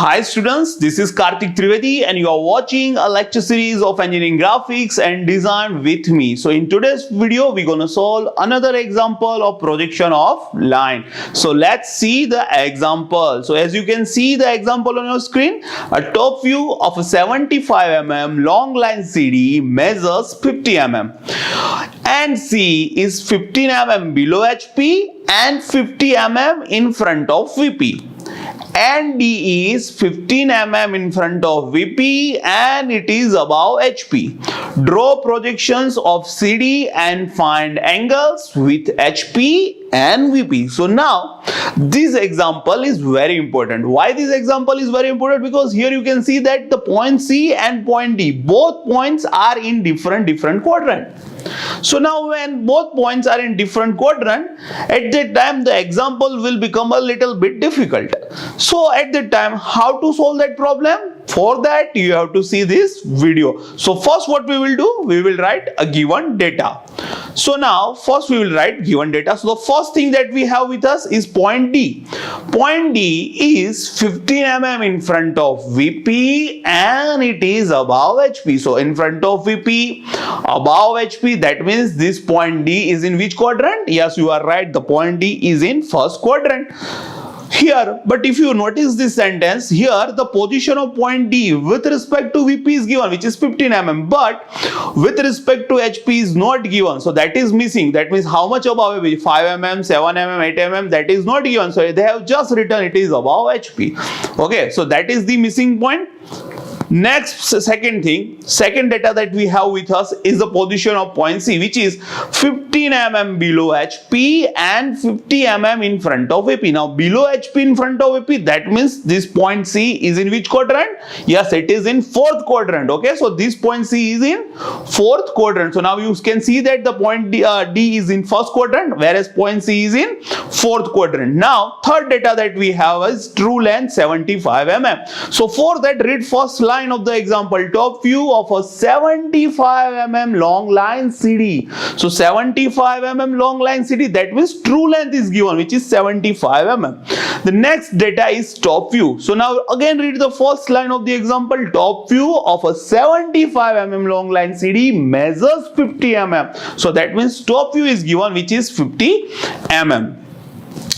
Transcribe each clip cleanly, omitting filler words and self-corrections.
Hi students, this is Karthik Trivedi and you are watching a lecture series of engineering graphics and design with me. So in today's video, we're going to solve another example of projection of line. So let's see the example. So as you can see the example on your screen, a top view of a 75 mm long line CD measures 50 mm. And C is 15 mm below HP and 50 mm in front of VP. And D is 15 mm in front of VP and it is above HP. Draw projections of CD and find angles with HP and VP. So now this example is very important. Why this example is very important? Because here you can see that the point C and point D, both points are in different quadrant. So now when both points are in different quadrant, at that time the example will become a little bit difficult. So at that time, how to solve that problem? For that you have to see this video. So first what we will do, we will write a given data. So now first we will write given data. So the first thing that we have with us is point D. Point D is 15 mm in front of VP and it is above HP. So in front of VP, above HP, that means this point D is in which quadrant? Yes, you are right, the point D is in first quadrant. Here, but if you notice this sentence, here the position of point D with respect to VP is given, which is 15 mm, but with respect to HP is not given. So that is missing. That means how much above HP? 5 mm, 7 mm, 8 mm, that is not given. So they have just written it is above HP. Okay, so that is the missing point. Next, second data that we have with us is the position of point C, which is 15 mm below HP and 50 mm in front of AP. Now below HP in front of AP, that means this point C is in which quadrant? Yes, it is in fourth quadrant. Okay, so this point C is in fourth quadrant. So now you can see that the point D is in first quadrant, whereas point C is in fourth quadrant. Now third data that we have is true length 75 mm. So for that, read first line of the example, top view of a 75 mm long line CD. So 75 mm long line CD, that means true length is given, which is 75 mm. The next data is top view. So now again read the first line of the example, top view of a 75 mm long line CD measures 50 mm. So that means top view is given, which is 50 mm.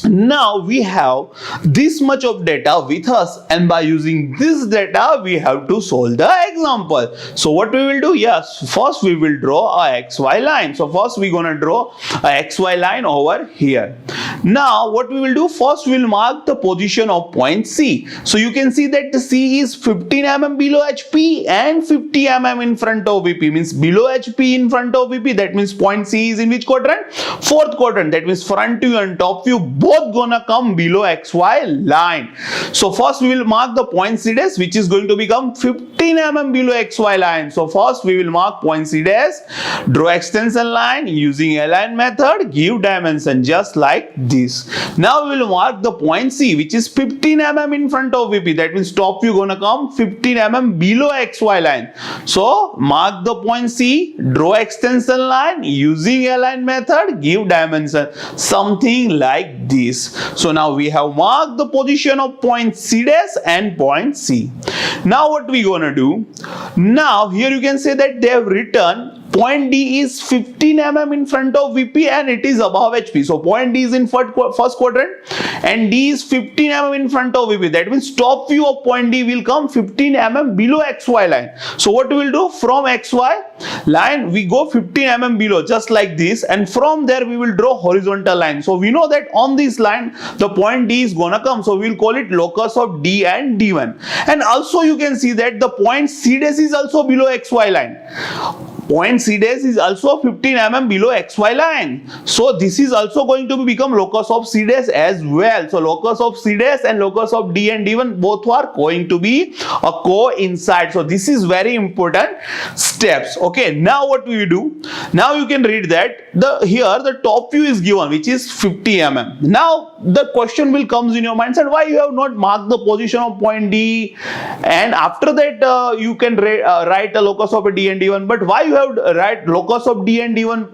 Now we have this much of data with us, and by using this data we have to solve the example. So what we will do? Yes, first we will draw a XY line. So first we gonna draw a XY line over here. Now what we will do? First we will mark the position of point C. So you can see that the C is 15 mm below HP and 50 mm in front of VP. Means below HP in front of VP. That means point C is in which quadrant? Fourth quadrant. That means front view and top view both gonna come below XY line. So first we will mark the point C dash, which is going to become 15 mm below XY line. So first we will mark point C dash, draw extension line using align method, give dimension just like this. Now we will mark the point C, which is 15 mm in front of VP. That means top view gonna come 15 mm below XY line. So mark the point C, draw extension line using align method, give dimension, something like this. So now we have marked the position of point C dash and point C. Now what we gonna do? Now here you can say that they have written point D is 15 mm in front of VP and it is above HP. So point D is in first quadrant and D is 15 mm in front of VP. That means top view of point D will come 15 mm below XY line. So what we will do? From XY line we go 15 mm below, just like this, and from there we will draw horizontal line. So we know that on this line the point D is gonna come. So we will call it locus of D and D1. And also you can see that the point C dash is also below XY line. Point C dash is also 15 mm below XY line. So this is also going to become locus of C dash as well. So locus of C dash and locus of D and D1 both are going to be a coincide. So this is very important steps. Okay, now what we do? Now you can read that here the top view is given, which is 50 mm. Now the question will comes in your mind, and why you have not marked the position of point D, and after that you can write a locus of a D and D1, but why you have write locus of D and D1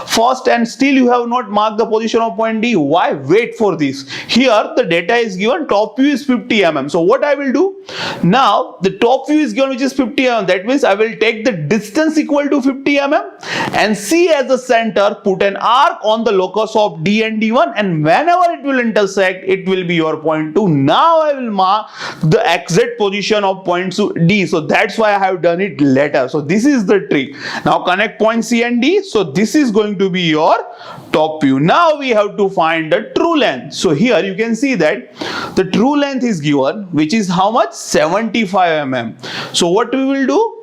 first, and still you have not marked the position of point D. Why? Wait for this. Here the data is given, top view is 50 mm. So what I will do? Now the top view is given which is 50 mm. That means I will take the distance equal to 50 mm and C as the center, put an arc on the locus of D and D1, and whenever it will intersect, it will be your point 2. Now I will mark the exact position of point D. So that's why I have done it later. So this is the trick. Now connect point C and D. So this is going to be your top view. Now we have to find the true length. So here you can see that the true length is given, which is how much? 75 mm. So what we will do?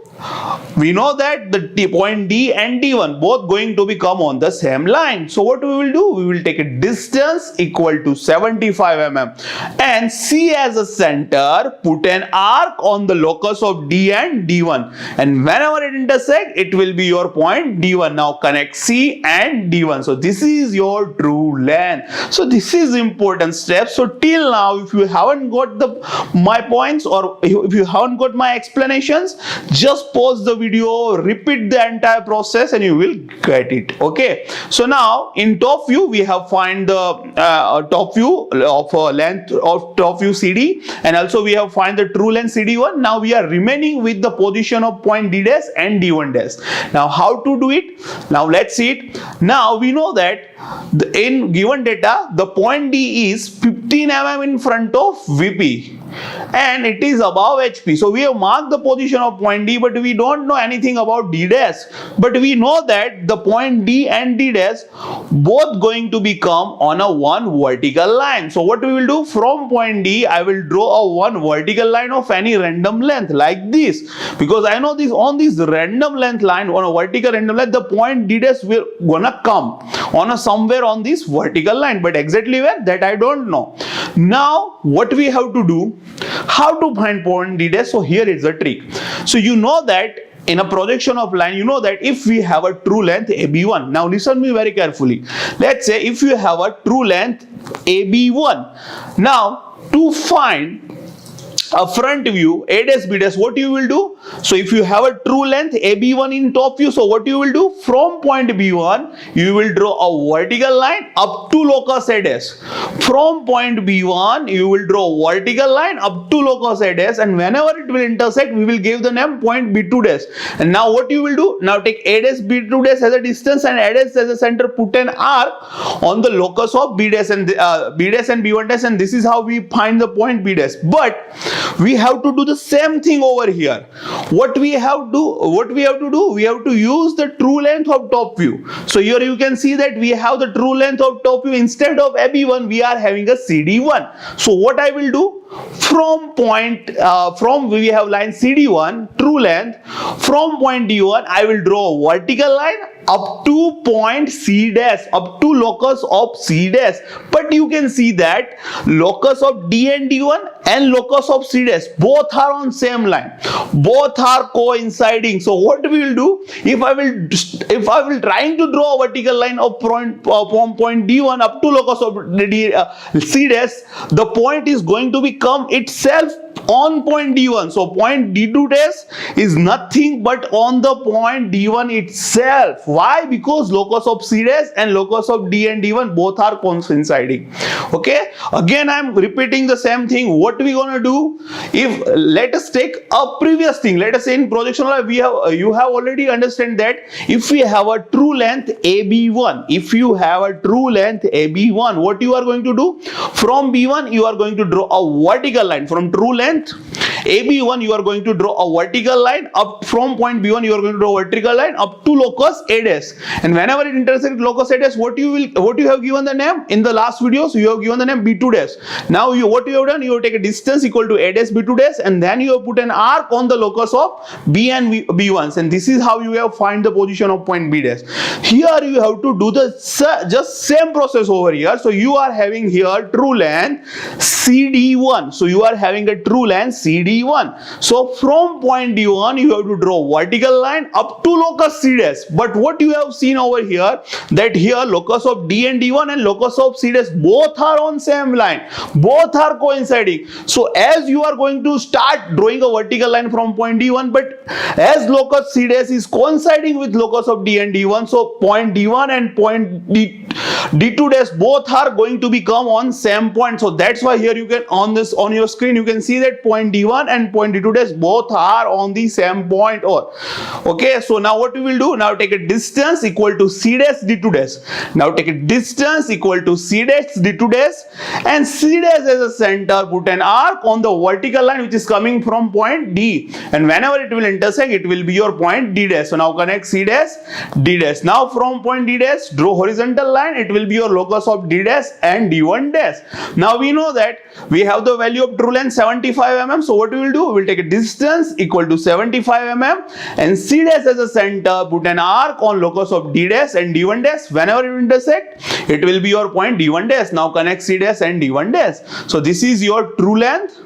We know that the point D and D1 both going to become on the same line. So what we will do? We will take a distance equal to 75 mm and C as a center, put an arc on the locus of D and D1, and whenever it intersect, it will be your point D1. Now connect C and D1. So this is your true length. So this is important step. So till now, if you haven't got my points, or if you haven't got my explanations, just pause the video, repeat the entire process, and you will get it. Okay, so now in top view we have find the top view of length of top view CD, and also we have find the true length CD1. Now we are remaining with the position of point D dash and D1 dash. Now how to do it? Now let's see it. Now we know that in given data the point D is 15 mm in front of VP and it is above HP. So we have marked the position of point D, but we don't know anything about D dash. But we know that the point D and D dash both going to become on a one vertical line. So what we will do? From point D, I will draw a one vertical line of any random length like this, because I know this on this random length line, on a vertical random length, the point D dash will gonna come on a somewhere on this vertical line, but exactly where, that I don't know. Now what we have to do? How to find point D dash? So here is the trick. So you know that in a projection of line, you know that if we have a true length AB1, now listen me very carefully. Let's say if you have a true length AB1, now to find a front view A dash B dash, what you will do? So if you have a true length AB1 in top view, so what you will do? From point B1 you will draw a vertical line up to locus A dash. From point B1 you will draw a vertical line up to locus A dash, and whenever it will intersect, we will give the name point B2 dash. And now what you will do? Now take A dash B2 dash as a distance and A dash as a center, put an arc on the locus of B dash and B1 dash, and this is how we find the point B dash. But we have to do the same thing over here. What we have to do? We have to use the true length of top view. So here you can see that we have the true length of top view. Instead of AB1, we are having a CD1. So what I will do? From we have line CD1, true length, from point D1 I will draw a vertical line up to point C dash, up to locus of C dash. But you can see that locus of D and D1 and locus of C dash both are on same line, both are coinciding. So what we will do? If I will trying to draw a vertical line of from point D1 up to locus of C dash, the point is going to become itself on point D1. So point D2 dash is nothing but on the point D1 itself. Why? Because locus of C dash and locus of D and D1 both are coinciding. Okay, again I am repeating the same thing. What we gonna do? If let us take a previous thing, let us say in projection line you have already understand that if we have a true length AB1, if you have a true length AB1, what you are going to do? From B1 you are going to draw a vertical line. From true length AB1 you are going to draw a vertical line up. From point B1 you are going to draw a vertical line up to locus A dash, and whenever it intersects locus A dash, what you have given the name in the last video? So you have given the name B2 dash. Now what you have done? You have taken a distance equal to A dash B2 dash, and then you have put an arc on the locus of B and B1s, and this is how you have find the position of point B dash. Here you have to do the just same process over here. So you are having here true length CD1. So you are having a true length CD1. D1. So from point D1 you have to draw vertical line up to locus C dash. But what you have seen over here, that here locus of D and D1 and locus of C dash both are on same line, both are coinciding. So as you are going to start drawing a vertical line from point D1, but as locus C dash is coinciding with locus of D and D1, so point D1 and point D2 dash both are going to become on same point. So that's why here you can on your screen you can see that point D1 and point D2 dash both are on the same point. Or okay, so now what we will do, now take a distance equal to C dash D2 dash. Now take a distance equal to C dash D2 dash, and C dash as a center, put an arc on the vertical line which is coming from point D, and whenever it will intersect it will be your point D dash. So now connect C dash D dash. Now from point D dash draw horizontal line, it will be your locus of D dash and D1 dash. Now we know that we have the value of true length 75 mm. So what we will do, we will take a distance equal to 75 mm and C dash as a center, put an arc on locus of D dash and D1 dash. Whenever it intersect, it will be your point D1 dash. Now connect C dash and D1 dash. So this is your true length.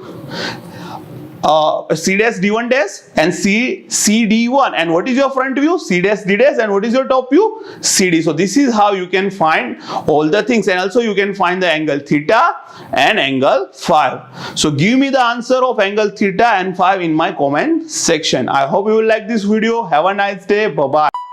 C dash D1 dash and C D1, and what is your front view? C dash D dash, and what is your top view? CD. So this is how you can find all the things, and also you can find the angle theta and angle phi. So give me the answer of angle theta and phi in my comment section. I hope you will like this video. Have a nice day. Bye bye.